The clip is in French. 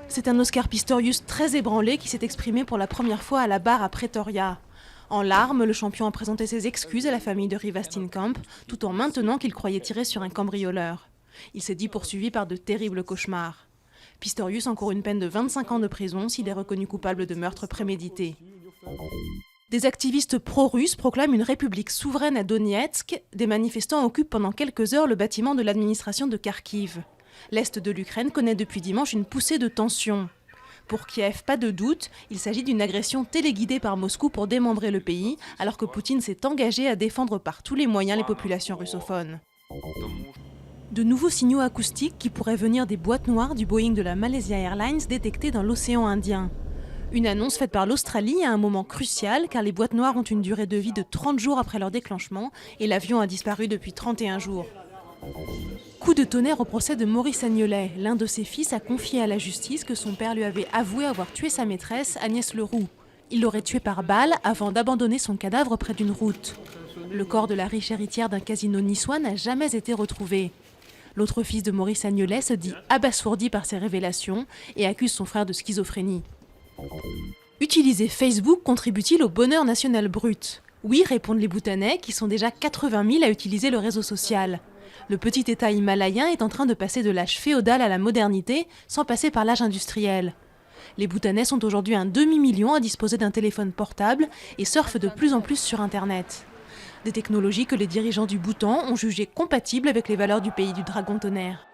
C'est un Oscar Pistorius très ébranlé qui s'est exprimé pour la première fois à la barre à Pretoria. En larmes, le champion a présenté ses excuses à la famille de Reeva Steenkamp, tout en maintenant qu'il croyait tirer sur un cambrioleur. Il s'est dit poursuivi par de terribles cauchemars. Pistorius encourt une peine de 25 ans de prison s'il est reconnu coupable de meurtre prémédité. Des activistes pro-russes proclament une république souveraine à Donetsk. Des manifestants occupent pendant quelques heures le bâtiment de l'administration de Kharkiv. L'Est de l'Ukraine connaît depuis dimanche une poussée de tension. Pour Kiev, pas de doute, il s'agit d'une agression téléguidée par Moscou pour démembrer le pays, alors que Poutine s'est engagé à défendre par tous les moyens les populations russophones. De nouveaux signaux acoustiques qui pourraient venir des boîtes noires du Boeing de la Malaysia Airlines détectées dans l'océan Indien. Une annonce faite par l'Australie à un moment crucial, car les boîtes noires ont une durée de vie de 30 jours après leur déclenchement, et l'avion a disparu depuis 31 jours. Coup de tonnerre au procès de Maurice Agnolet. L'un de ses fils a confié à la justice que son père lui avait avoué avoir tué sa maîtresse, Agnès Leroux. Il l'aurait tuée par balle avant d'abandonner son cadavre près d'une route. Le corps de la riche héritière d'un casino niçois n'a jamais été retrouvé. L'autre fils de Maurice Agnolet se dit abasourdi par ces révélations et accuse son frère de schizophrénie. Utiliser Facebook contribue-t-il au bonheur national brut ? Oui, répondent les Bhoutanais, qui sont déjà 80 000 à utiliser le réseau social. Le petit État himalayen est en train de passer de l'âge féodal à la modernité, sans passer par l'âge industriel. Les Bhoutanais sont aujourd'hui un demi-million à disposer d'un téléphone portable et surfent de plus en plus sur Internet. Des technologies que les dirigeants du Bhoutan ont jugées compatibles avec les valeurs du pays du dragon tonnerre.